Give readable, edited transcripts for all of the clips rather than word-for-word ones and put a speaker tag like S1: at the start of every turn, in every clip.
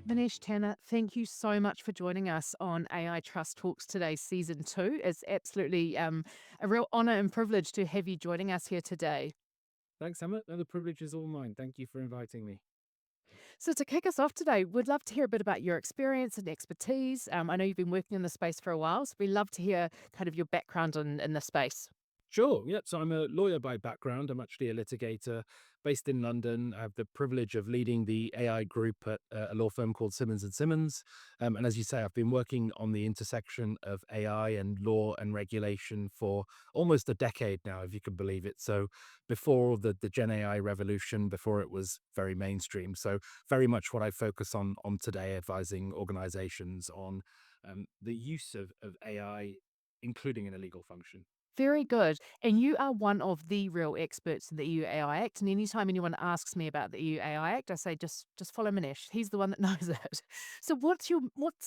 S1: Minesh Tanna, thank you so much for joining us on AI Trust Talks today, season two. It's absolutely a real honor and privilege to have you joining us here today.
S2: Thanks, Emma. No, the privilege is all mine. Thank you for inviting me.
S1: So, to kick us off today, we'd love to hear a bit about your experience and expertise. I know you've been working in the space for a while, so we'd love to hear kind of your background in the space.
S2: Sure. Yep. So I'm a lawyer by background. I'm actually a litigator based in London. I have the privilege of leading the AI group at a law firm called Simmons and Simmons. And as you say, I've been working on the intersection of AI and law and regulation for almost a decade now, if you can believe it. So before the Gen AI revolution, before it was very mainstream. So very much what I focus on today, advising organizations on the use of AI, including in a legal function.
S1: Very good. And you are one of the real experts in the EU AI Act. And anytime anyone asks me about the EU AI Act, I say just follow Manish. He's the one that knows it. So what's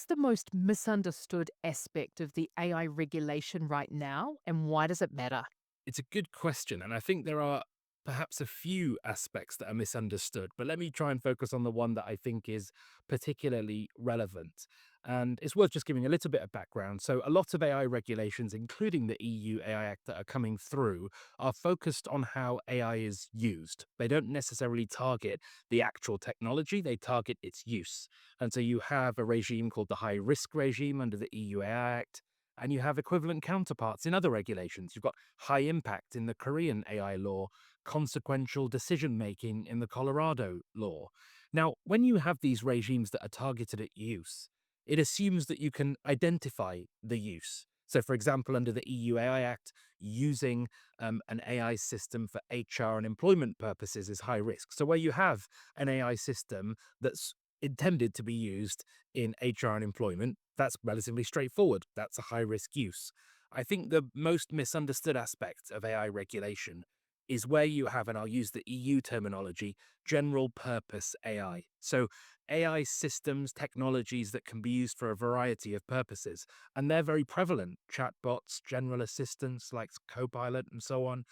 S1: the most misunderstood aspect of the AI regulation right now, and why does it matter?
S2: It's a good question, and I think there are perhaps a few aspects that are misunderstood, but let me try and focus on the one that I think is particularly relevant. And it's worth just giving a little bit of background. So, a lot of AI regulations, including the EU AI Act that are coming through, are focused on how AI is used. They don't necessarily target the actual technology, they target its use. And so, you have a regime called the high risk regime under the EU AI Act. And you have equivalent counterparts in other regulations. You've got high impact in the Korean AI law, consequential decision making in the Colorado law. Now, when you have these regimes that are targeted at use, it assumes that you can identify the use. So, for example, under the EU AI Act, using an AI system for HR and employment purposes is high risk. So, where you have an AI system that's intended to be used in HR and employment, that's relatively straightforward. That's a high risk use. I think the most misunderstood aspect of AI regulation is where you have, and I'll use the EU terminology, general purpose AI. So, AI systems, technologies that can be used for a variety of purposes, and they're very prevalent chatbots, general assistants like Copilot, and so on.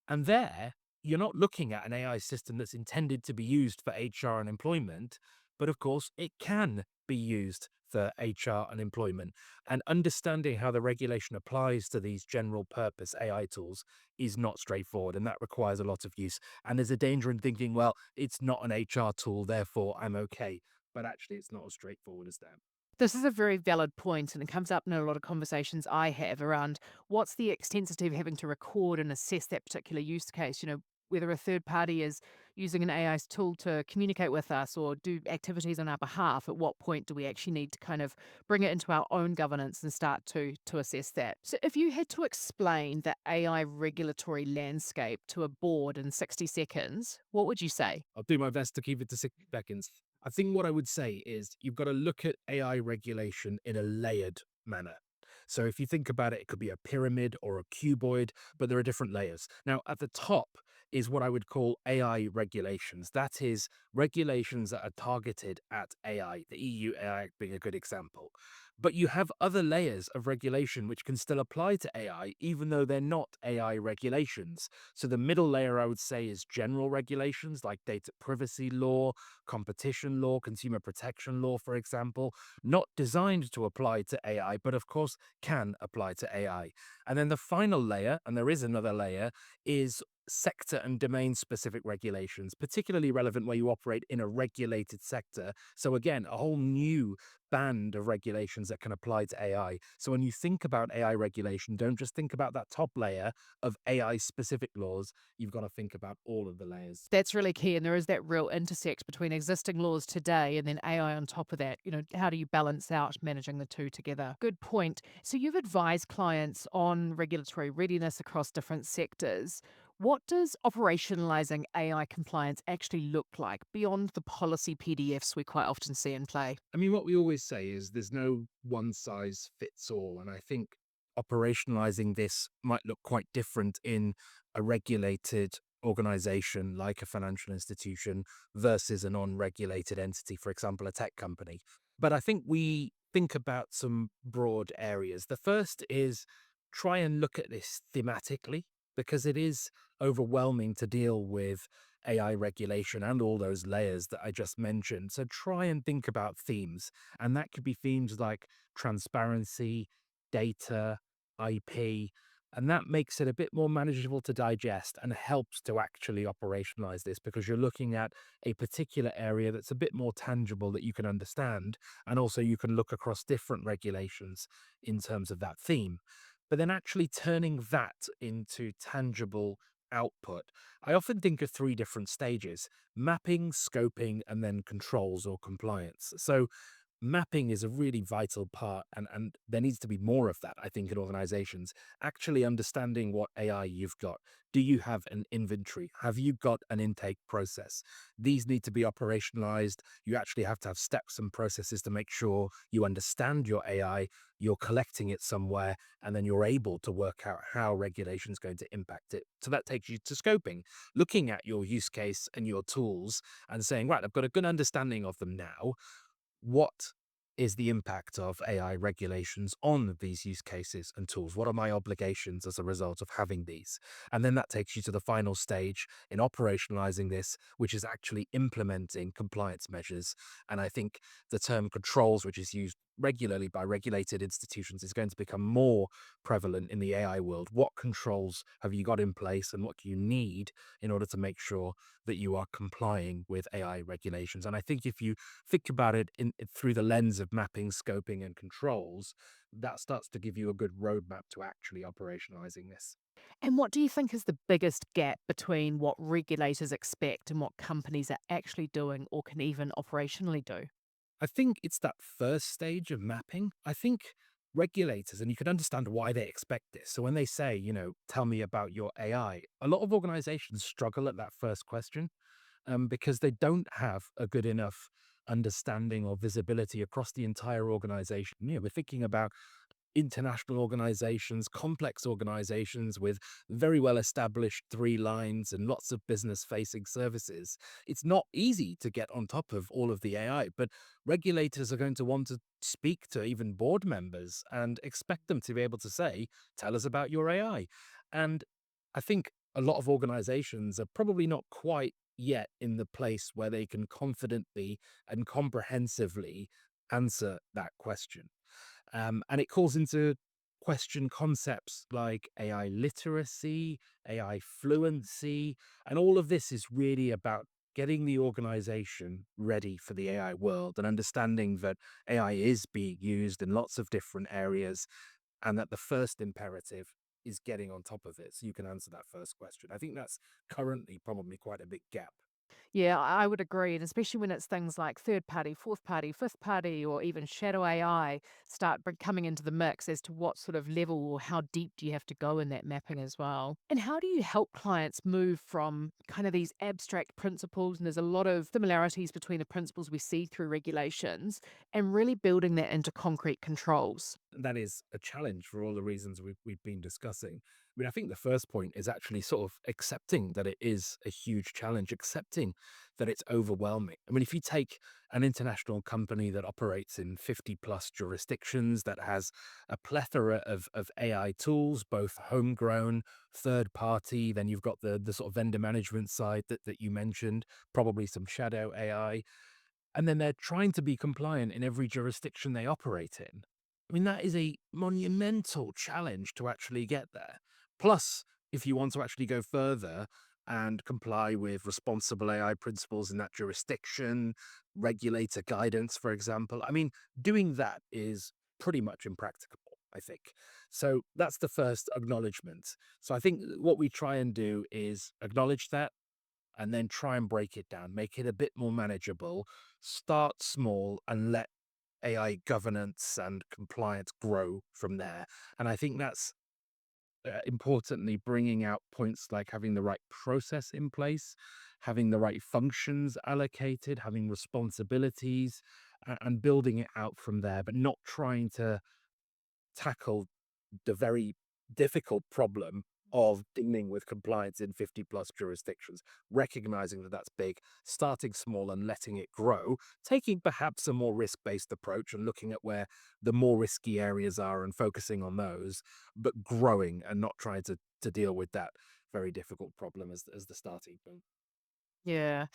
S2: And there, you're not looking at an AI system that's intended to be used for HR and employment, but of course, it can be used for HR and employment. And understanding how the regulation applies to these general purpose AI tools is not straightforward, and that requires a lot of use. And there's a danger in thinking, well, it's not an HR tool, therefore I'm okay. But actually, it's not as straightforward as that.
S1: This is a very valid point, and it comes up in a lot of conversations I have around what's the extensity of having to record and assess that particular use case. Whether a third party is using an AI tool to communicate with us or do activities on our behalf, at what point do we actually need to kind of bring it into our own governance and start to assess that? So, if you had to explain the AI regulatory landscape to a board in 60 seconds, what would you say?
S2: I'll do my best to keep it to 6 seconds. I think what I would say is you've got to look at AI regulation in a layered manner. So if you think about it, it could be a pyramid or a cuboid, but there are different layers. Now, at the top is what I would call AI regulations. That is regulations that are targeted at AI, the EU AI being a good example. But you have other layers of regulation which can still apply to AI, even though they're not AI regulations. So the middle layer, I would say, is general regulations like data privacy law, competition law, consumer protection law, for example, not designed to apply to AI, but of course can apply to AI. And then the final layer, and there is another layer, is sector and domain specific regulations, particularly relevant where you operate in a regulated sector. So, again, a whole new band of regulations that can apply to AI. So, when you think about AI regulation, don't just think about that top layer of AI specific laws. You've got to think about all of the layers.
S1: That's really key, and there is that real intersect between existing laws today and then AI on top of that. How do you balance out managing the two together? Good point. So you've advised clients on regulatory readiness across different sectors. What does operationalizing AI compliance actually look like beyond the policy PDFs we quite often see in play?
S2: I mean, what we always say is there's no one size fits all. And I think operationalizing this might look quite different in a regulated organization like a financial institution versus a non regulated entity, for example, a tech company. But I think we think about some broad areas. The first is try and look at this thematically. because it is overwhelming to deal with AI regulation and all those layers that I just mentioned. So try and think about themes. And that could be themes like transparency, data, IP. And that makes it a bit more manageable to digest and helps to actually operationalize this because you're looking at a particular area that's a bit more tangible that you can understand. And also, you can look across different regulations in terms of that theme. But then actually turning that into tangible output, I often think of three different stages: mapping, scoping, and then controls or compliance. So, mapping is a really vital part, and there needs to be more of that, I think, in organizations. Actually understanding what AI you've got. Do you have an inventory? Have you got an intake process? These need to be operationalized. You actually have to have steps and processes to make sure you understand your AI, you're collecting it somewhere, and then you're able to work out how regulation is going to impact it. So that takes you to scoping, looking at your use case and your tools and saying, right, I've got a good understanding of them now. What is the impact of AI regulations on these use cases and tools? What are my obligations as a result of having these? And then that takes you to the final stage in operationalizing this, which is actually implementing compliance measures. And I think the term controls, which is used regularly by regulated institutions, is going to become more prevalent in the AI world. What controls have you got in place and what do you need in order to make sure that you are complying with AI regulations? And I think if you think about it through the lens of mapping, scoping, and controls, that starts to give you a good roadmap to actually operationalizing this.
S1: And what do you think is the biggest gap between what regulators expect and what companies are actually doing or can even operationally do?
S2: I think it's that first stage of mapping. I think regulators, and you can understand why they expect this. So when they say, tell me about your AI, a lot of organizations struggle at that first question because they don't have a good enough understanding or visibility across the entire organization. We're thinking about international organizations, complex organizations with very well established three lines and lots of business facing services. It's not easy to get on top of all of the AI, but regulators are going to want to speak to even board members and expect them to be able to say, tell us about your AI. And I think a lot of organizations are probably not quite yet in the place where they can confidently and comprehensively answer that question. And it calls into question concepts like AI literacy, AI fluency, and all of this is really about getting the organization ready for the AI world and understanding that AI is being used in lots of different areas and that the first imperative is getting on top of it so you can answer that first question. I think that's currently probably quite a big gap.
S1: Yeah, I would agree, and especially when it's things like third party, fourth party, fifth party, or even shadow AI coming into the mix as to what sort of level or how deep do you have to go in that mapping as well. And how do you help clients move from kind of these abstract principles, and there's a lot of similarities between the principles we see through regulations, and really building that into concrete controls?
S2: That is a challenge for all the reasons we've been discussing. I mean, I think the first point is actually sort of accepting that it is a huge challenge, accepting that it's overwhelming. I mean, if you take an international company that operates in 50 plus jurisdictions, that has a plethora of AI tools, both homegrown, third party, then you've got the sort of vendor management side that you mentioned, probably some shadow AI, and then they're trying to be compliant in every jurisdiction they operate in. I mean, that is a monumental challenge to actually get there. Plus, if you want to actually go further and comply with responsible AI principles in that jurisdiction, regulator guidance, for example, I mean, doing that is pretty much impracticable, I think. So that's the first acknowledgement. So I think what we try and do is acknowledge that and then try and break it down, make it a bit more manageable, start small and let AI governance and compliance grow from there. And I think that's importantly bringing out points like having the right process in place, having the right functions allocated, having responsibilities, and building it out from there, but not trying to tackle the very difficult problem of dealing with compliance in 50 plus jurisdictions, recognizing that that's big, starting small and letting it grow, taking perhaps a more risk based approach and looking at where the more risky areas are and focusing on those, but growing and not trying to deal with that very difficult problem as the starting point.
S1: Yeah.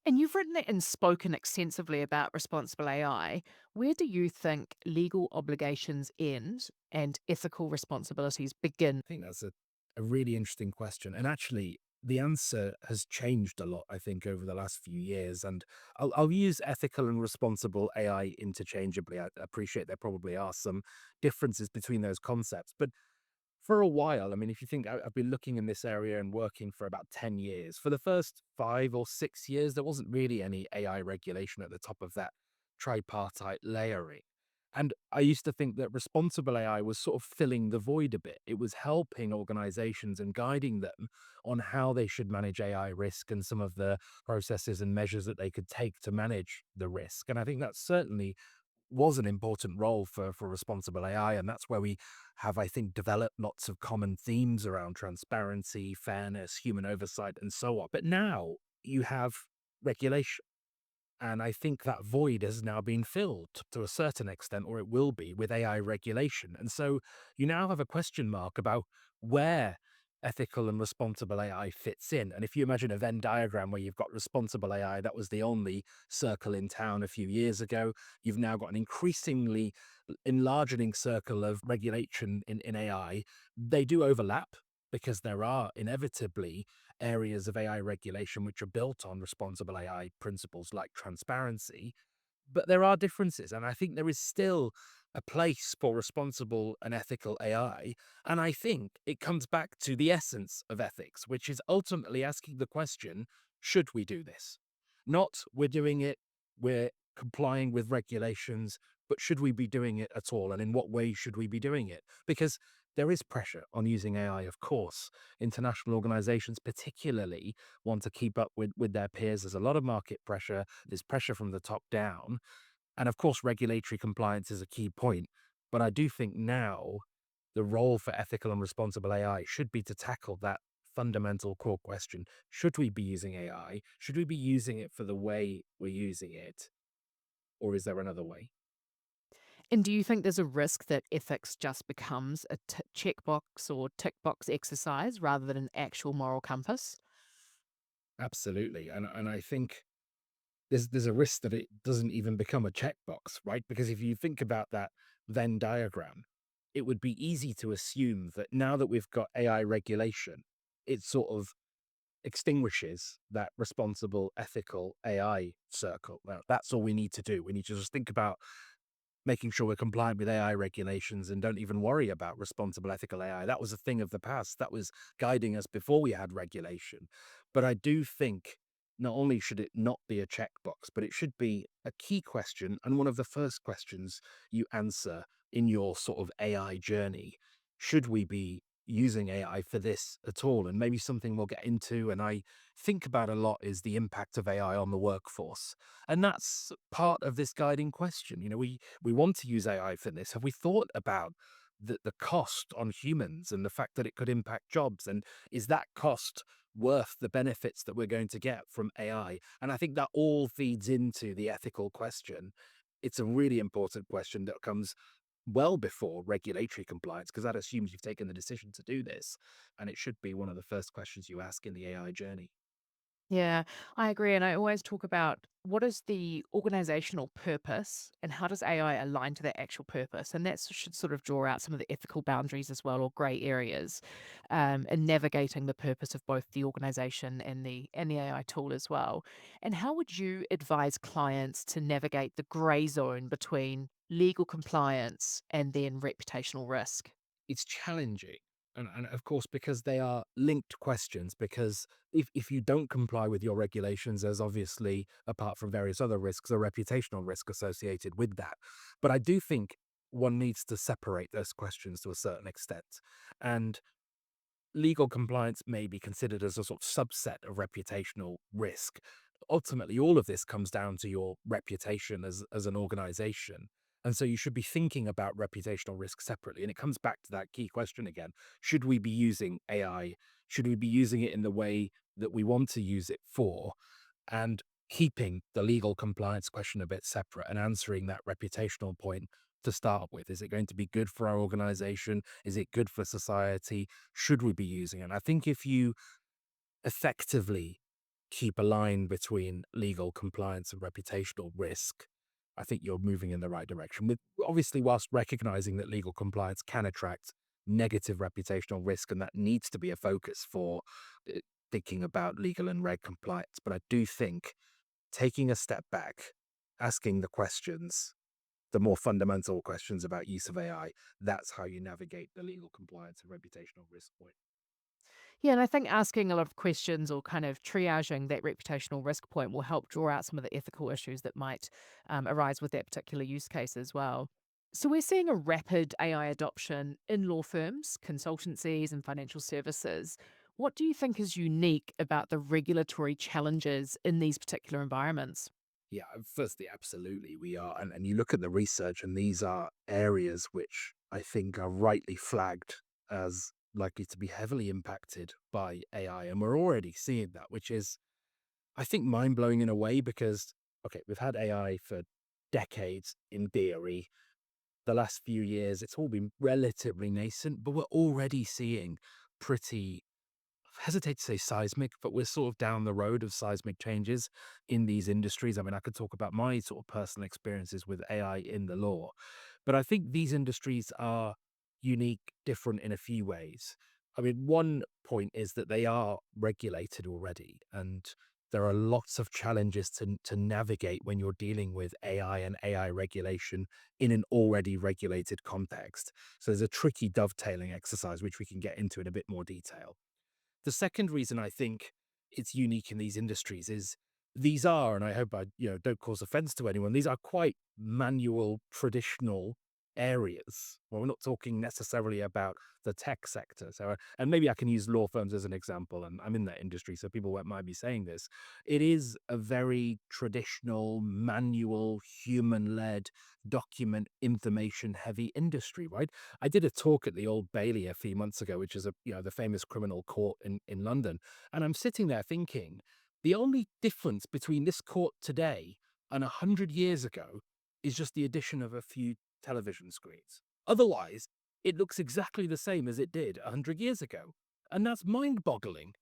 S1: And you've written and spoken extensively about responsible AI. Where do you think legal obligations end and ethical responsibilities begin?
S2: I think that's a really interesting question. And actually, the answer has changed a lot, I think, over the last few years. And I'll use ethical and responsible AI interchangeably. I appreciate there probably are some differences between those concepts. But for a while, I mean, if you think I've been looking in this area and working for about 10 years, for the first 5 or 6 years, there wasn't really any AI regulation at the top of that tripartite layering. And I used to think that responsible AI was sort of filling the void a bit. It was helping organizations and guiding them on how they should manage AI risk and some of the processes and measures that they could take to manage the risk. And I think that certainly was an important role for responsible AI, and that's where we have, I think, developed lots of common themes around transparency, fairness, human oversight, and so on. But now you have regulation. And I think that void has now been filled to a certain extent, or it will be, with AI regulation. And so you now have a question mark about where ethical and responsible AI fits in. And if you imagine a Venn diagram where you've got responsible AI, that was the only circle in town a few years ago. You've now got an increasingly enlarging circle of regulation in AI. They do overlap because there are inevitably areas of AI regulation which are built on responsible AI principles like transparency, but there are differences. And I think there is still a place for responsible and ethical AI. And I think it comes back to the essence of ethics, which is ultimately asking the question, should we do this? Not we're doing it, we're complying with regulations, but should we be doing it at all? And in what way should we be doing it? Because there is pressure on using AI, of course. International organizations, particularly, want to keep up with their peers. There's a lot of market pressure, there's pressure from the top down. And of course, regulatory compliance is a key point. But I do think now the role for ethical and responsible AI should be to tackle that fundamental core question. Should we be using AI? Should we be using it for the way we're using it? Or is there another way?
S1: And do you think there's a risk that ethics just becomes a checkbox or tick box exercise rather than an actual moral compass?
S2: Absolutely. And I think there's a risk that it doesn't even become a checkbox, right? Because if you think about that Venn diagram, it would be easy to assume that now that we've got AI regulation, it sort of extinguishes that responsible, ethical AI circle. Now, that's all we need to do. We need to just think about making sure we're compliant with AI regulations and don't even worry about responsible ethical AI. That was a thing of the past. That was guiding us before we had regulation. But I do think not only should it not be a checkbox, but it should be a key question and one of the first questions you answer in your sort of AI journey. Should we be using AI for this at all? And maybe something we'll get into and I think about a lot is the impact of AI on the workforce. And that's part of this guiding question. You know, we want to use AI for this. Have we thought about the cost on humans and the fact that it could impact jobs? And is that cost worth the benefits that we're going to get from AI? And I think that all feeds into the ethical question. It's a really important question that comes well before regulatory compliance because that assumes you've taken the decision to do this. And it should be one of the first questions you ask in the AI journey.
S1: Yeah, I agree. And I always talk about what is the organizational purpose and how does AI align to that actual purpose? And that should sort of draw out some of the ethical boundaries as well, or gray areas, in navigating the purpose of both the organization and the AI tool as well. And how would you advise clients to navigate the gray zone between legal compliance and then reputational risk?
S2: It's challenging. And of course, because they are linked questions, because if you don't comply with your regulations, there's obviously, apart from various other risks, a reputational risk associated with that. But I do think one needs to separate those questions to a certain extent. And legal compliance may be considered as a sort of subset of reputational risk. Ultimately, all of this comes down to your reputation as an organization. And so you should be thinking about reputational risk separately. And it comes back to that key question again. Should we be using AI? Should we be using it in the way that we want to use it for? And keeping the legal compliance question a bit separate and answering that reputational point to start with. Is it going to be good for our organization? Is it good for society? Should we be using it? And I think if you effectively keep a line between legal compliance and reputational risk, I think you're moving in the right direction. With obviously, whilst recognizing that legal compliance can attract negative reputational risk, and that needs to be a focus for uh, thinking about legal and reg compliance. But I do think taking a step back, asking the questions, the more fundamental questions about use of AI, that's how you navigate the legal compliance and reputational risk point.
S1: Yeah, and I think asking a lot of questions or kind of triaging that reputational risk point will help draw out some of the ethical issues that might arise with that particular use case as well. So, we're seeing a rapid AI adoption in law firms, consultancies, and financial services. What do you think is unique about the regulatory challenges in these particular environments?
S2: Yeah, firstly, absolutely. We are. And you look at the research, and these are areas which I think are rightly flagged as likely to be heavily impacted by AI. And we're already seeing that, which is, I think, mind blowing in a way because, okay, we've had AI for decades in theory. The last few years, it's all been relatively nascent, but we're already seeing pretty hesitate to say seismic, but we're sort of down the road of seismic changes in these industries. I mean, I could talk about my sort of personal experiences with AI in the law, but I think these industries are unique, different in a few ways. I mean, one point is that they are regulated already, and there are lots of challenges to navigate when you're dealing with AI and AI regulation in an already regulated context. So there's a tricky dovetailing exercise, which we can get into in a bit more detail. The second reason I think it's unique in these industries is these are, and I hope I don't cause offense to anyone, these are quite manual, traditional areas. Well, we're not talking necessarily about the tech sector. So, and maybe I can use law firms as an example, and I'm in that industry, so people won't mind me saying this. It is a very traditional, manual, human-led, document information heavy industry, right? I did a talk at the Old Bailey a few months ago, which is the famous criminal court in London. And I'm sitting there thinking, the only difference between this court today and 100 years ago is just the addition of a few television screens. Otherwise, it looks exactly the same as it did 100 years ago. And that's mind boggling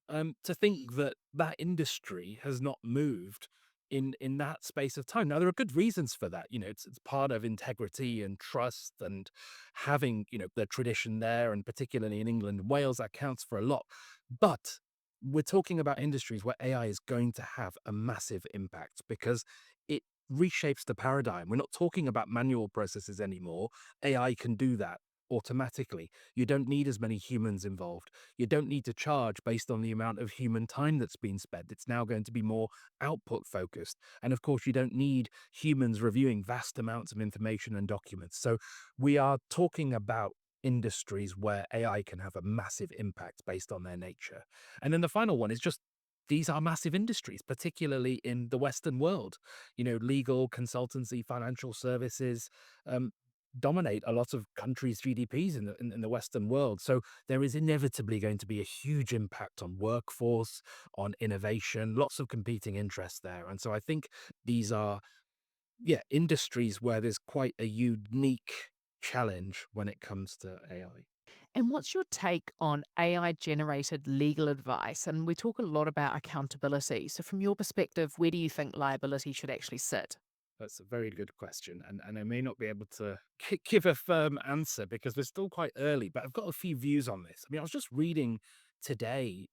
S2: to think that that industry has not moved in that space of time. Now there are good reasons for that. It's part of integrity and trust and having the tradition there, and particularly in England and Wales, that counts for a lot. But we're talking about industries where AI is going to have a massive impact because it reshapes the paradigm. We're not talking about manual processes anymore. AI can do that automatically. You don't need as many humans involved. You don't need to charge based on the amount of human time that's been spent. It's now going to be more output focused. And of course, you don't need humans reviewing vast amounts of information and documents. So we are talking about industries where AI can have a massive impact based on their nature. And then the final one is just these are massive industries, particularly in the Western world. Legal, consultancy, financial services. Dominate a lot of countries' GDPs in the Western world. So there is inevitably going to be a huge impact on workforce, on innovation, lots of competing interests there. And so I think these are, yeah, industries where there's quite a unique challenge when it comes to AI.
S1: And what's your take on AI generated legal advice? And we talk a lot about accountability. So, from your perspective, where do you think liability should actually sit?
S2: That's a very good question. And I may not be able to give a firm answer because we're still quite early, but I've got a few views on this. I mean, I was just reading today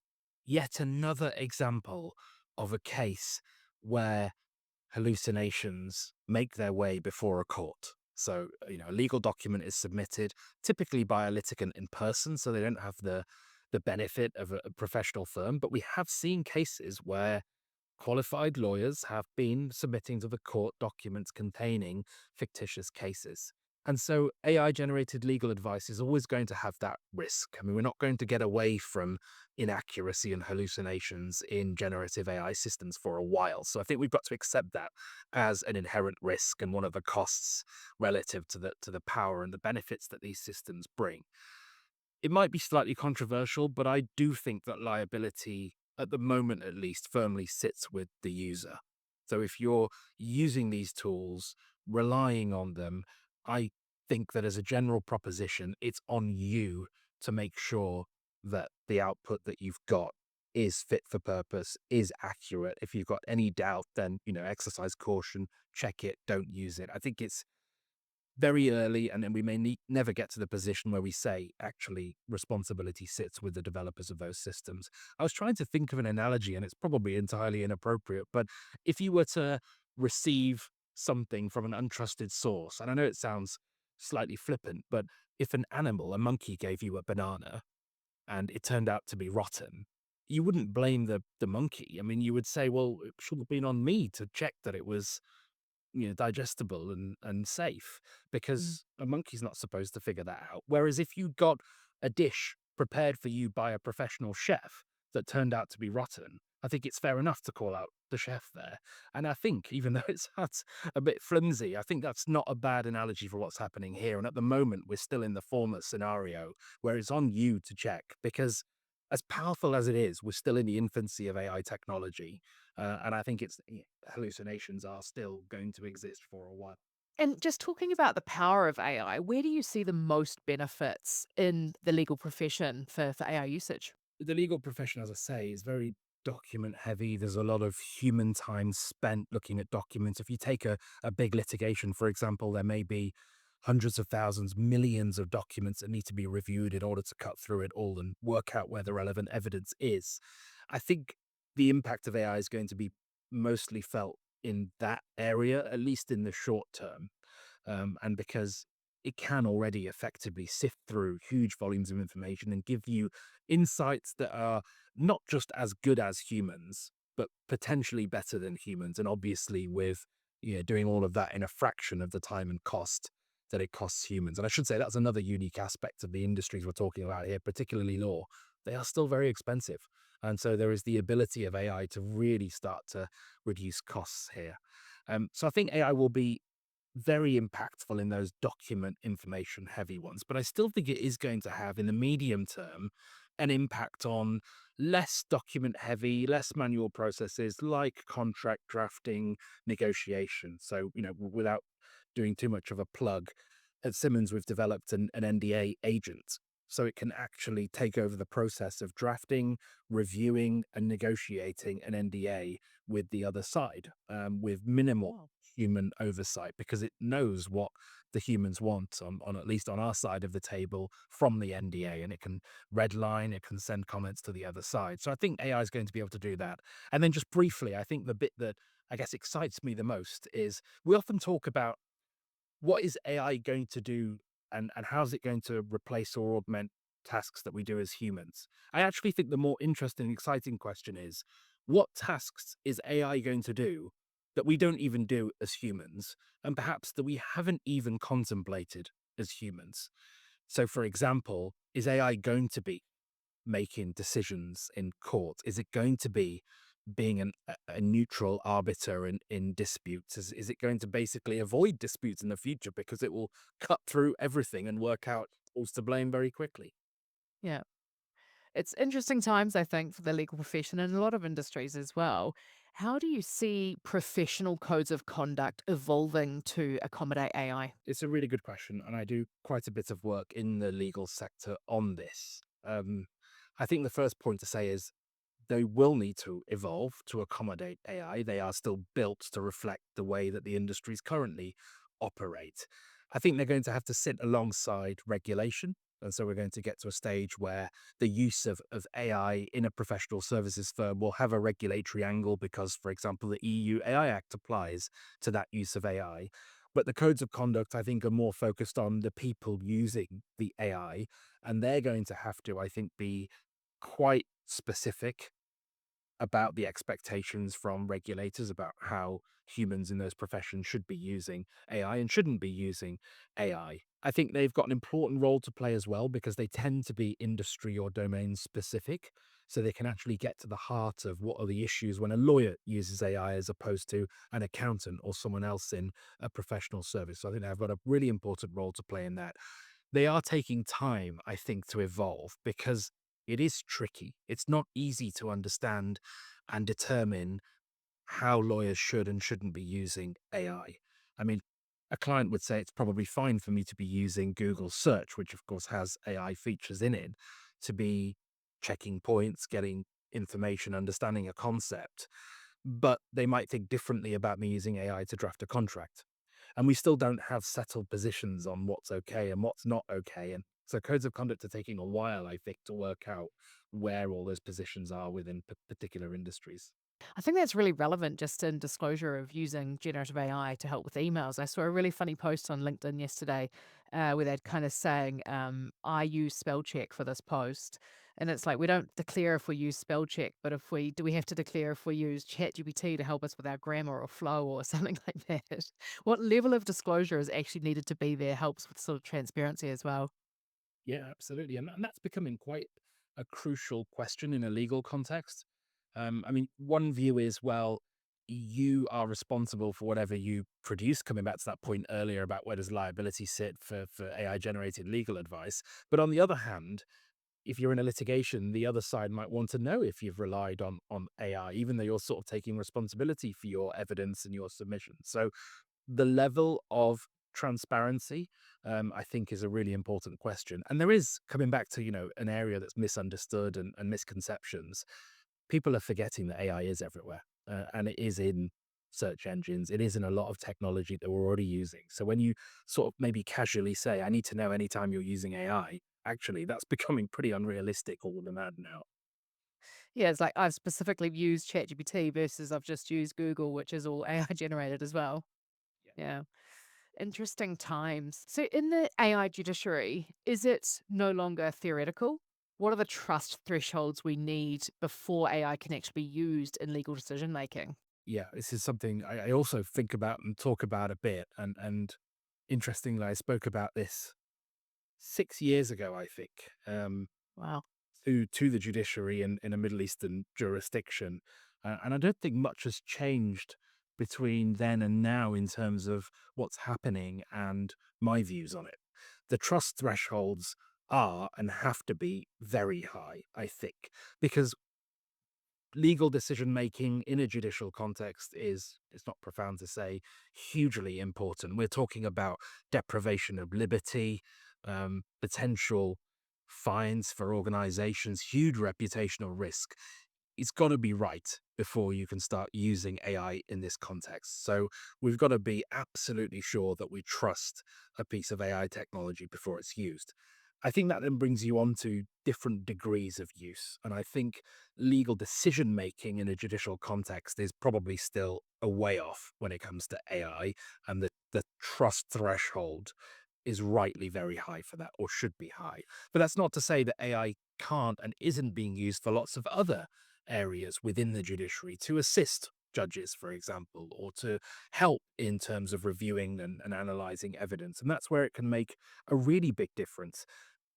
S2: yet another example of a case where hallucinations make their way before a court. So, a legal document is submitted typically by a litigant in person, so they don't have the benefit of a professional firm. But we have seen cases where qualified lawyers have been submitting to the court documents containing fictitious cases. And so AI generated legal advice is always going to have that risk. I mean, we're not going to get away from inaccuracy and hallucinations in generative AI systems for a while. So I think we've got to accept that as an inherent risk and one of the costs relative to the power and the benefits that these systems bring. It might be slightly controversial, but I do think that liability, at the moment at least, firmly sits with the user. So if you're using these tools, relying on them, I think that as a general proposition, it's on you to make sure that the output that you've got is fit for purpose, is accurate. If you've got any doubt, then, exercise caution, check it, don't use it. I think it's very early, and then we may never get to the position where we say, actually, responsibility sits with the developers of those systems. I was trying to think of an analogy, and it's probably entirely inappropriate, but if you were to receive something from an untrusted source, and I know it sounds slightly flippant, but if an animal, a monkey, gave you a banana and it turned out to be rotten, you wouldn't blame the monkey. I mean, you would say, well, it should have been on me to check that it was digestible and safe,
S1: Mm.
S2: because a monkey's not supposed to figure that out. Whereas if you got a dish prepared for you by a professional chef that turned out to be rotten, I think it's fair enough to call out the chef there. And I think, even though it sounds a bit flimsy, I think that's not a bad analogy for what's happening here. And at the moment, we're still in the former scenario where it's on you to check, because as powerful as it is, we're still in the infancy of AI technology. And I think hallucinations are still going to exist for a while.
S1: And just talking about the power of AI, where do you see the most benefits in the legal profession for AI usage?
S2: The legal profession, as I say, is very document heavy. There's a lot of human time spent looking at documents. If you take a big litigation, for example, there may be hundreds of thousands, millions of documents that need to be reviewed in order to cut through it all and work out where the relevant evidence is. I think the impact of AI is going to be mostly felt in that area, at least in the short term. And because it can already effectively sift through huge volumes of information and give you insights that are not just as good as humans, but potentially better than humans. And obviously, with doing all of that in a fraction of the time and cost that it costs humans. And I should say that's another unique aspect of the industries we're talking about here, particularly law. They are still very expensive. And so there is the ability of AI to really start to reduce costs here. So I think AI will be very impactful in those document information heavy ones. But I still think it is going to have, in the medium term, an impact on less document heavy, less manual processes like contract drafting, negotiation. So, without doing too much of a plug, at Simmons, we've developed an NDA agent. So it can actually take over the process of drafting, reviewing, and negotiating an NDA with the other side, with minimal
S1: Wow.
S2: human oversight, because it knows what the humans want on at least on our side of the table from the NDA, and it can redline, it can send comments to the other side. So I think AI is going to be able to do that. And then just briefly, I think the bit that I guess excites me the most is we often talk about what is AI going to do, and how is it going to replace or augment tasks that we do as humans? I actually think the more interesting, exciting question is, what tasks is AI going to do that we don't even do as humans, and perhaps that we haven't even contemplated as humans? So, for example, is AI going to be making decisions in court? Is it going to be being a neutral arbiter in disputes? Is it going to basically avoid disputes in the future because it will cut through everything and work out who's to blame very quickly?
S1: Yeah. It's interesting times, I think, for the legal profession and a lot of industries as well. How do you see professional codes of conduct evolving to accommodate AI?
S2: It's a really good question, and I do quite a bit of work in the legal sector on this. I think the first point to say is they will need to evolve to accommodate AI. They are still built to reflect the way that the industries currently operate. I think they're going to have to sit alongside regulation. And so we're going to get to a stage where the use of AI in a professional services firm will have a regulatory angle because, for example, the EU AI Act applies to that use of AI. But the codes of conduct, I think, are more focused on the people using the AI. And they're going to have to, I think, be quite specific about the expectations from regulators about how humans in those professions should be using AI and shouldn't be using AI. I think they've got an important role to play as well because they tend to be industry or domain specific. So they can actually get to the heart of what are the issues when a lawyer uses AI as opposed to an accountant or someone else in a professional service. So I think they've got a really important role to play in that. They are taking time, I think, to evolve because it is tricky. It's not easy to understand and determine how lawyers should and shouldn't be using AI. I mean, a client would say it's probably fine for me to be using Google search, which of course has AI features in it, to be checking points, getting information, understanding a concept. But they might think differently about me using AI to draft a contract. And we still don't have settled positions on what's okay and what's not okay. And so codes of conduct are taking a while, I think, to work out where all those positions are within particular industries.
S1: I think that's really relevant just in disclosure of using generative AI to help with emails. I saw a really funny post on LinkedIn yesterday where they'd kind of saying, I use spell check for this post. And it's like, we don't declare if we use spell check, but if we do, we have to declare if we use ChatGPT to help us with our grammar or flow or something like that. What level of disclosure is actually needed to be there helps with sort of transparency as well.
S2: Yeah, absolutely. And that's becoming quite a crucial question in a legal context. I mean, one view is, well, you are responsible for whatever you produce, coming back to that point earlier about where does liability sit for AI generated legal advice. But on the other hand, if you're in a litigation, the other side might want to know if you've relied on AI, even though you're sort of taking responsibility for your evidence and your submission. So the level of transparency, I think, is a really important question. And there is, coming back to, an area that's misunderstood and misconceptions, people are forgetting that AI is everywhere, and it is in search engines. It is in a lot of technology that we're already using. So when you sort of maybe casually say, I need to know anytime you're using AI, actually, that's becoming pretty unrealistic all the demand now.
S1: Yeah, it's like I've specifically used ChatGPT versus I've just used Google, which is all AI generated as well. Yeah. Interesting times. So, in the AI judiciary, is it no longer theoretical? What are the trust thresholds we need before AI can actually be used in legal decision making?
S2: Yeah, this is something I also think about and talk about a bit. And interestingly, I spoke about this 6 years ago, I think,
S1: Wow.
S2: to the judiciary in a Middle Eastern jurisdiction. And I don't think much has changed between then and now in terms of what's happening and my views on it. The trust thresholds are and have to be very high, I think, because legal decision making in a judicial context is, it's not profound to say, hugely important. We're talking about deprivation of liberty, potential fines for organizations, huge reputational risk. It's got to be right before you can start using AI in this context. So we've got to be absolutely sure that we trust a piece of AI technology before it's used. I think that then brings you on to different degrees of use. And I think legal decision making in a judicial context is probably still a way off when it comes to AI. And the trust threshold is rightly very high for that, or should be high. But that's not to say that AI can't and isn't being used for lots of other areas within the judiciary to assist judges, for example, or to help in terms of reviewing and analyzing evidence. And that's where it can make a really big difference.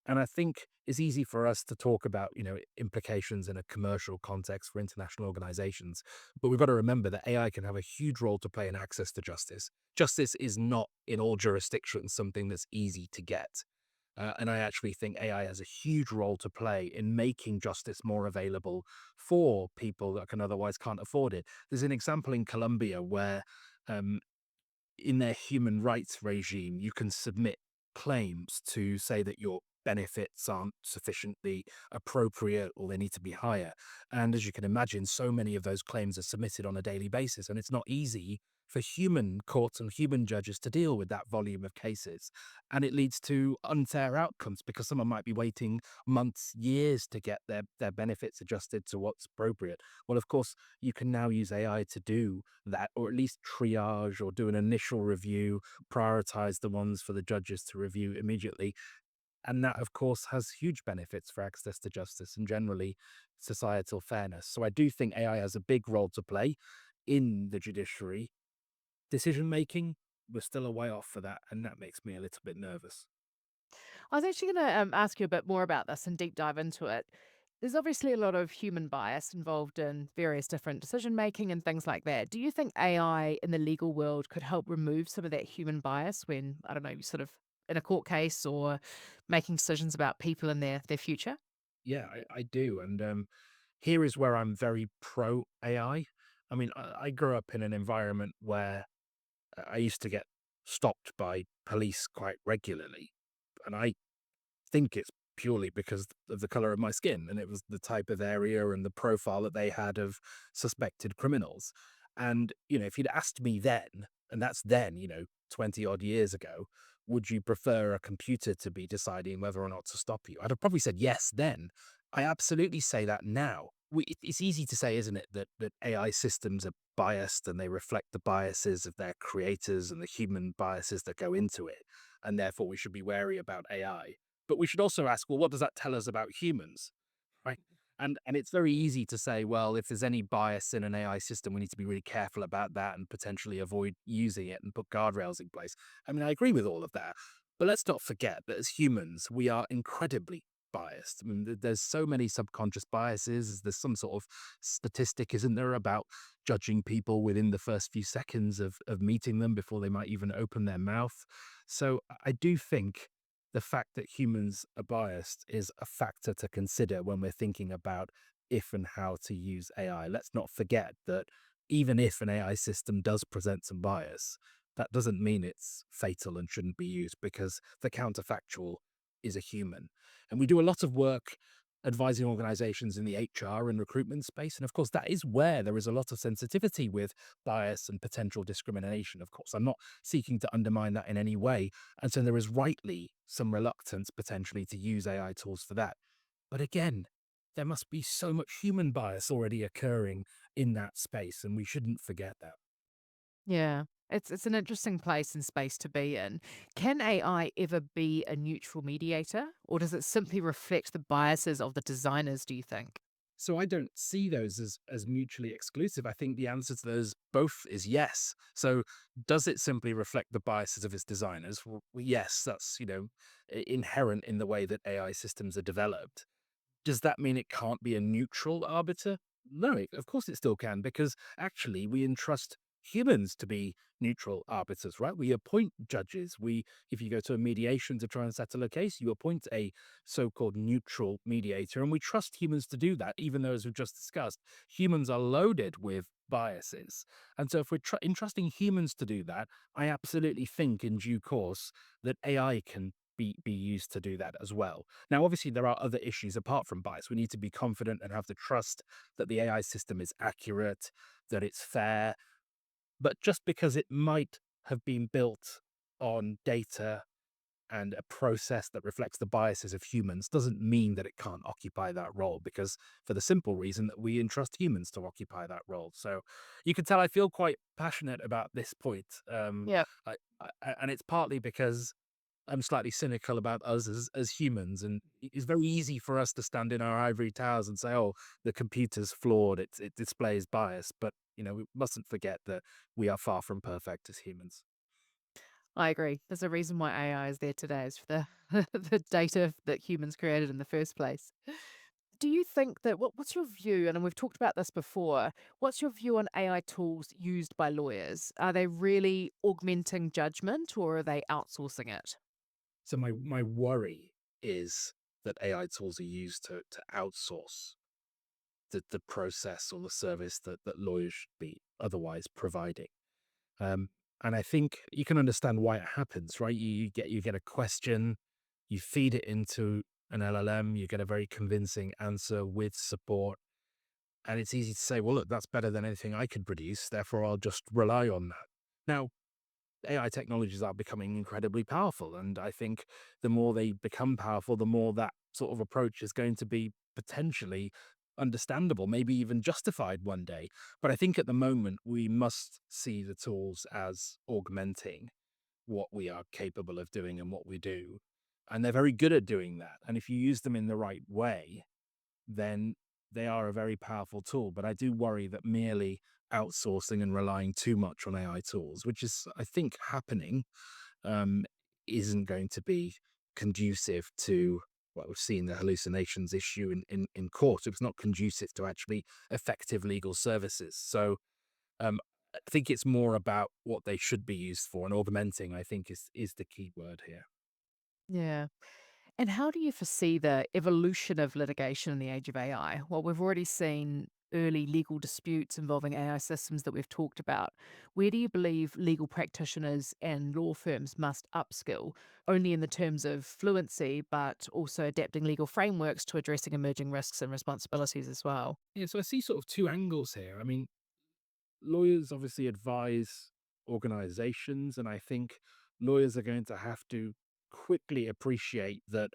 S2: And I think it's easy for us to talk about, implications in a commercial context for international organizations. But we've got to remember that AI can have a huge role to play in access to justice. Justice is not in all jurisdictions something that's easy to get. And I actually think AI has a huge role to play in making justice more available for people that can otherwise can't afford it. There's an example in Colombia where um, in their human rights regime, you can submit claims to say that your benefits aren't sufficiently appropriate or they need to be higher. And as you can imagine, so many of those claims are submitted on a daily basis, and it's not easy for human courts and human judges to deal with that volume of cases. And it leads to unfair outcomes because someone might be waiting months, years to get their benefits adjusted to what's appropriate. Well, of course, you can now use AI to do that, or at least triage or do an initial review, prioritize the ones for the judges to review immediately. And that, of course, has huge benefits for access to justice and generally societal fairness. So I do think AI has a big role to play in the judiciary. Decision making, we're still a way off for that. And that makes me a little bit nervous.
S1: I was actually going to ask you a bit more about this and deep dive into it. There's obviously a lot of human bias involved in various different decision making and things like that. Do you think AI in the legal world could help remove some of that human bias when, I don't know, you sort of in a court case or making decisions about people and their future?
S2: Yeah, I do. And here is where I'm very pro AI. I mean, I grew up in an environment where I used to get stopped by police quite regularly. And I think it's purely because of the color of my skin, and it was the type of area and the profile that they had of suspected criminals. And, if you'd asked me then, and that's then, 20 odd years ago, would you prefer a computer to be deciding whether or not to stop you? I'd have probably said yes then. I absolutely say that now. It's easy to say, isn't it, that AI systems are biased and they reflect the biases of their creators and the human biases that go into it. And therefore, we should be wary about AI. But we should also ask, well, what does that tell us about humans? Right. And it's very easy to say, well, if there's any bias in an AI system, we need to be really careful about that and potentially avoid using it and put guardrails in place. I mean, I agree with all of that. But let's not forget that as humans, we are incredibly biased. I mean, there's so many subconscious biases. There's some sort of statistic, isn't there, about judging people within the first few seconds of meeting them before they might even open their mouth. So I do think the fact that humans are biased is a factor to consider when we're thinking about if and how to use AI. Let's not forget that even if an AI system does present some bias, that doesn't mean it's fatal and shouldn't be used because the counterfactual is a human. And we do a lot of work advising organizations in the HR and recruitment space. And of course, that is where there is a lot of sensitivity with bias and potential discrimination. Of course, I'm not seeking to undermine that in any way. And so there is rightly some reluctance potentially to use AI tools for that. But again, there must be so much human bias already occurring in that space, and we shouldn't forget that.
S1: Yeah. It's an interesting place and space to be in. Can AI ever be a neutral mediator, or does it simply reflect the biases of the designers, do you think?
S2: So I don't see those as mutually exclusive. I think the answer to those both is yes. So does it simply reflect the biases of its designers? Well, yes, that's inherent in the way that AI systems are developed. Does that mean it can't be a neutral arbiter? No, of course it still can, because actually we entrust humans to be neutral arbiters, right? We appoint judges. If you go to a mediation to try and settle a case, you appoint a so-called neutral mediator, and we trust humans to do that, even though, as we've just discussed, humans are loaded with biases. And so if we're entrusting humans to do that, I absolutely think in due course that AI can be used to do that as well. Now, obviously, there are other issues apart from bias. We need to be confident and have the trust that the AI system is accurate, that it's fair. But just because it might have been built on data and a process that reflects the biases of humans doesn't mean that it can't occupy that role, because for the simple reason that we entrust humans to occupy that role. So you can tell I feel quite passionate about this point.
S1: Yeah.
S2: And it's partly because I'm slightly cynical about us as humans, and it's very easy for us to stand in our ivory towers and say, "Oh, the computer's flawed; it displays bias." But we mustn't forget that we are far from perfect as humans.
S1: I agree. There's a reason why AI is there today is for the the data that humans created in the first place. Do you think that what's your view, and we've talked about this before, what's your view on AI tools used by lawyers? Are they really augmenting judgment or are they outsourcing it?
S2: So my worry is that AI tools are used to outsource the process or the service that lawyers should be otherwise providing. Um, and I think you can understand why it happens, right? You get a question, you feed it into an LLM, you get a very convincing answer with support, and it's easy to say, well, look, that's better than anything I could produce, therefore I'll just rely on that. Now, AI technologies are becoming incredibly powerful, and I think the more they become powerful, the more that sort of approach is going to be potentially understandable, maybe even justified one day. But I think at the moment, we must see the tools as augmenting what we are capable of doing and what we do. And they're very good at doing that. And if you use them in the right way, then they are a very powerful tool. But I do worry that merely outsourcing and relying too much on AI tools, which is, I think, happening, um, isn't going to be conducive to what we've seen the hallucinations issue in court. It's not conducive to actually effective legal services. So I think it's more about what they should be used for, and augmenting, I think, is the key word here.
S1: Yeah. And how do you foresee the evolution of litigation in the age of AI? Well, we've already seen early legal disputes involving AI systems that we've talked about. Where do you believe legal practitioners and law firms must upskill, only in the terms of fluency, but also adapting legal frameworks to addressing emerging risks and responsibilities as well?
S2: Yeah, so I see sort of two angles here. I mean, lawyers obviously advise organizations, and I think lawyers are going to have to quickly appreciate that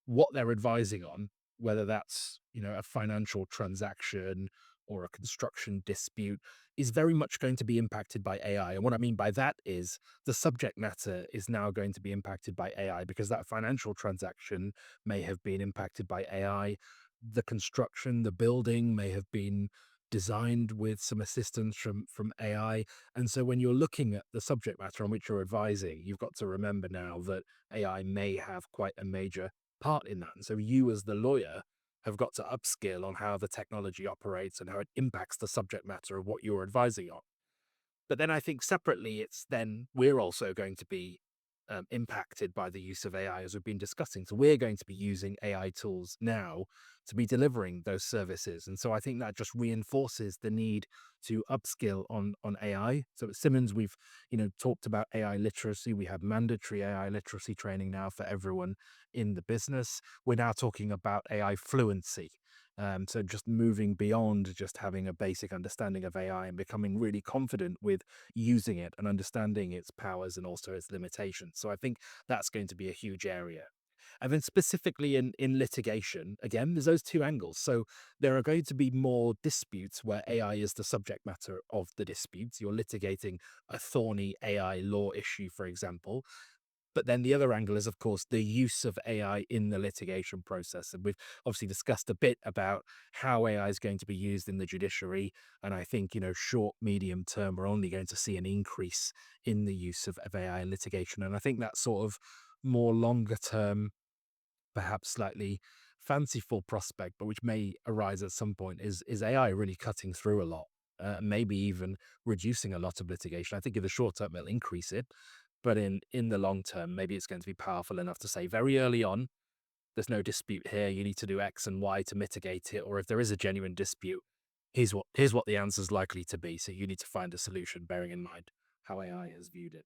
S2: what they're advising on, whether that's, a financial transaction or a construction dispute, is very much going to be impacted by AI. And what I mean by that is the subject matter is now going to be impacted by AI because that financial transaction may have been impacted by AI. The construction, the building may have been designed with some assistance from AI. And so when you're looking at the subject matter on which you're advising, you've got to remember now that AI may have quite a major part in that. And so you, as the lawyer, have got to upskill on how the technology operates and how it impacts the subject matter of what you're advising on. But then I think separately, it's then we're also going to be impacted by the use of AI, as we've been discussing. So we're going to be using AI tools now to be delivering those services. And so I think that just reinforces the need to upskill on AI. So at Simmons, we've talked about AI literacy. We have mandatory AI literacy training now for everyone in the business. We're now talking about AI fluency. So just moving beyond just having a basic understanding of AI and becoming really confident with using it and understanding its powers and also its limitations. So I think that's going to be a huge area. And then specifically in litigation, again, there's those two angles. So there are going to be more disputes where AI is the subject matter of the disputes. You're litigating a thorny AI law issue, for example. But then the other angle is, of course, the use of AI in the litigation process. And we've obviously discussed a bit about how AI is going to be used in the judiciary. And I think, short, medium term, we're only going to see an increase in the use of AI in litigation. And I think that sort of more longer term, perhaps slightly fanciful prospect, but which may arise at some point, is AI really cutting through a lot, maybe even reducing a lot of litigation. I think in the short term it'll increase it, but in the long term, maybe it's going to be powerful enough to say very early on, there's no dispute here. You need to do X and Y to mitigate it, or if there is a genuine dispute, here's what the answer is likely to be. So you need to find a solution, bearing in mind how AI has viewed it.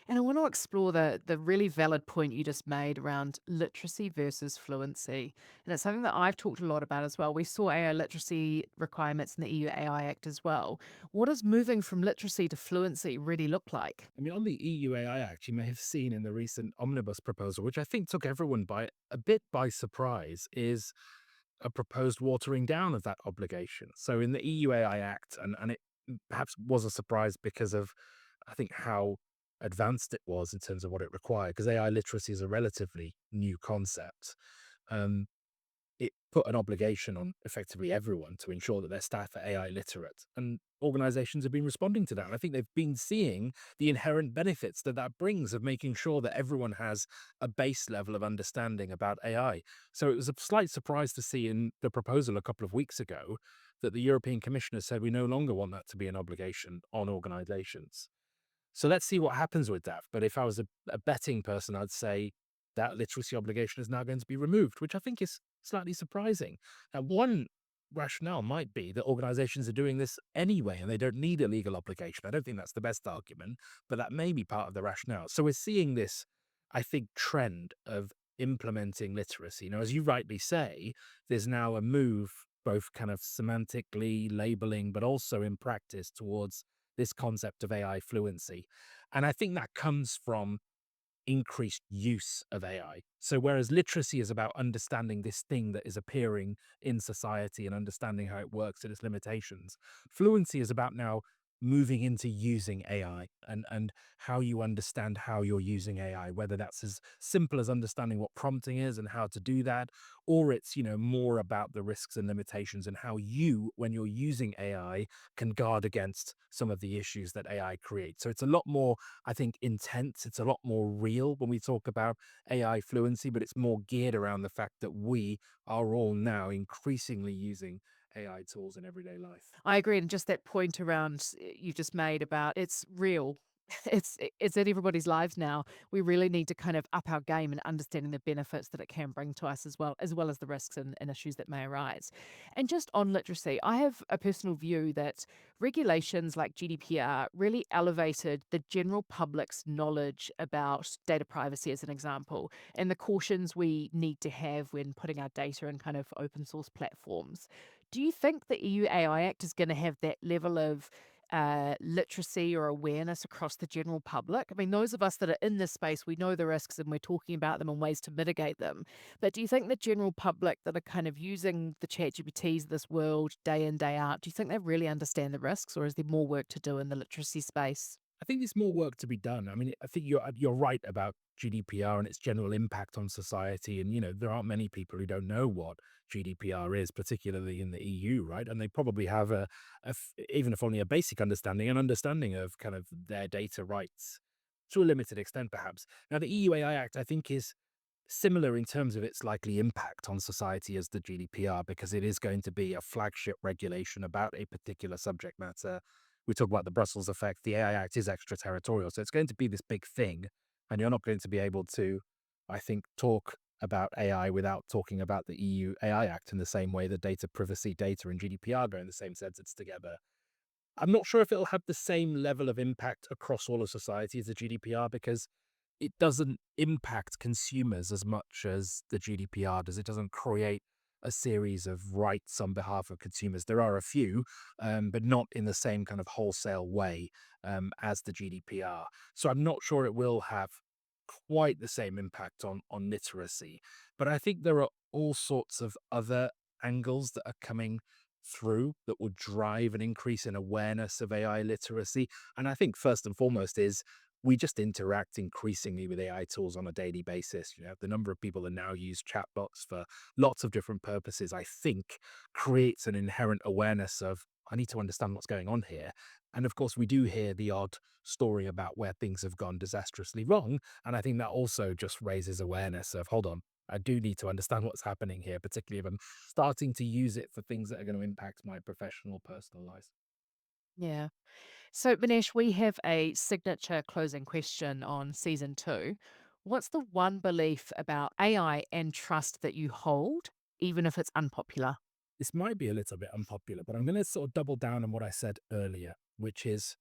S1: And I want to explore the really valid point you just made around literacy versus fluency. And it's something that I've talked a lot about as well. We saw AI literacy requirements in the EU AI Act as well. What does moving from literacy to fluency really look like?
S2: I mean, on the EU Act, you may have seen in the recent omnibus proposal, which I think took everyone by a bit by surprise, is a proposed watering down of that obligation. So in the EU Act, and it perhaps was a surprise because of, I think, how advanced it was in terms of what it required, because AI literacy is a relatively new concept. Um, it put an obligation on effectively everyone to ensure that their staff are AI literate. And organizations have been responding to that. And I think they've been seeing the inherent benefits that that brings of making sure that everyone has a base level of understanding about AI. So it was a slight surprise to see in the proposal a couple of weeks ago that the European Commissioner said we no longer want that to be an obligation on organizations. So let's see what happens with that. But if I was a betting person, I'd say that literacy obligation is now going to be removed, which I think is slightly surprising. Now, one rationale might be that organizations are doing this anyway and they don't need a legal obligation. I don't think that's the best argument, but that may be part of the rationale. So we're seeing this, I think, trend of implementing literacy. Now, as you rightly say, there's now a move, both kind of semantically labeling, but also in practice towards this concept of AI fluency. And I think that comes from increased use of AI. So, whereas literacy is about understanding this thing that is appearing in society and understanding how it works and its limitations, fluency is about now moving into using AI and how you understand how you're using AI, whether that's as simple as understanding what prompting is and how to do that, or it's, more about the risks and limitations and how you, when you're using AI, can guard against some of the issues that AI creates. So it's a lot more, I think, intense. It's a lot more real when we talk about AI fluency, but it's more geared around the fact that we are all now increasingly using AI tools in everyday life.
S1: I agree, and just that point around you just made about it's real. It's in everybody's lives now. We really need to kind of up our game and understanding the benefits that it can bring to us as well as the risks and issues that may arise. And just on literacy, I have a personal view that regulations like GDPR really elevated the general public's knowledge about data privacy, as an example, and the cautions we need to have when putting our data in kind of open source platforms. Do you think the EU AI Act is going to have that level of literacy or awareness across the general public? I mean, those of us that are in this space, we know the risks and we're talking about them and ways to mitigate them. But do you think the general public that are kind of using the chat GPTs of this world day in, day out, do you think they really understand the risks, or is there more work to do in the literacy space?
S2: I think there's more work to be done. I mean, I think you're right about GDPR and its general impact on society. And there aren't many people who don't know what GDPR is, particularly in the EU, right? And they probably have even if only a basic understanding, an understanding of kind of their data rights to a limited extent, perhaps. Now, the EU AI Act, I think, is similar in terms of its likely impact on society as the GDPR, because it is going to be a flagship regulation about a particular subject matter. We talk about the Brussels effect. The AI Act is extraterritorial, so it's going to be this big thing, and you're not going to be able to, I think, talk about AI without talking about the EU AI Act in the same way the data privacy, data, and GDPR go in the same sentence together. I'm not sure if it'll have the same level of impact across all of society as the GDPR, because it doesn't impact consumers as much as the GDPR does. It doesn't create a series of rights on behalf of consumers. There are a few, but not in the same kind of wholesale way as the GDPR. So I'm not sure it will have quite the same impact on literacy. But I think there are all sorts of other angles that are coming through that will drive an increase in awareness of AI literacy. And I think first and foremost is we just interact increasingly with AI tools on a daily basis. The number of people that now use chatbots for lots of different purposes, I think, creates an inherent awareness of, I need to understand what's going on here. And of course, we do hear the odd story about where things have gone disastrously wrong. And I think that also just raises awareness of, hold on, I do need to understand what's happening here, particularly if I'm starting to use it for things that are going to impact my professional, personal life.
S1: Yeah. So, Manesh, we have a signature closing question on season two. What's the one belief about AI and trust that you hold, even if it's unpopular?
S2: This might be a little bit unpopular, but I'm going to sort of double down on what I said earlier, which is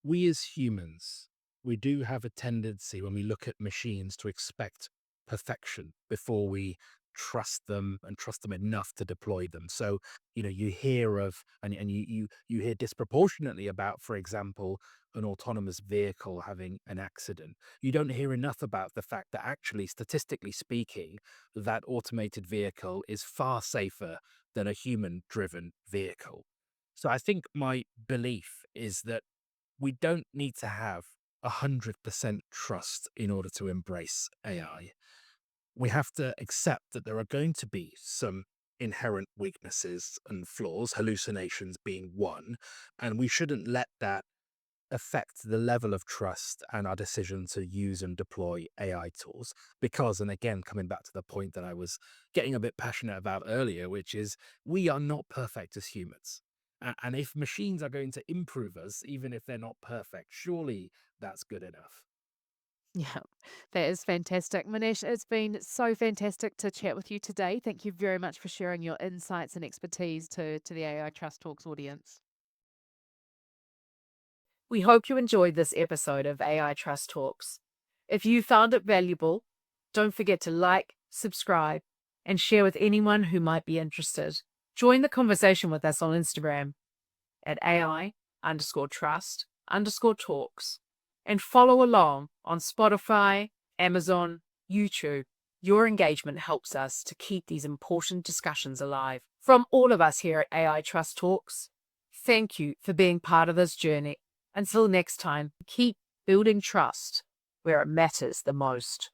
S2: we as humans, we do have a tendency when we look at machines to expect perfection before we trust them and trust them enough to deploy them. So, you hear of and you hear disproportionately about, for example, an autonomous vehicle having an accident. You don't hear enough about the fact that actually, statistically speaking, that automated vehicle is far safer than a human driven vehicle. So I think my belief is that we don't need to have 100% trust in order to embrace AI. We have to accept that there are going to be some inherent weaknesses and flaws, hallucinations being one, and we shouldn't let that affect the level of trust and our decision to use and deploy AI tools. Because, and again, coming back to the point that I was getting a bit passionate about earlier, which is we are not perfect as humans. And if machines are going to improve us, even if they're not perfect, surely that's good enough.
S1: Yeah, that is fantastic. Manesh, it's been so fantastic to chat with you today. Thank you very much for sharing your insights and expertise to the AI Trust Talks audience. We hope you enjoyed this episode of AI Trust Talks. If you found it valuable, don't forget to like, subscribe, and share with anyone who might be interested. Join the conversation with us on Instagram at AI underscore trust underscore talks and follow along on Spotify, Amazon, YouTube. Your engagement helps us to keep these important discussions alive. From all of us here at AI Trust Talks, Thank you for being part of this journey. Until next time, keep building trust where it matters the most.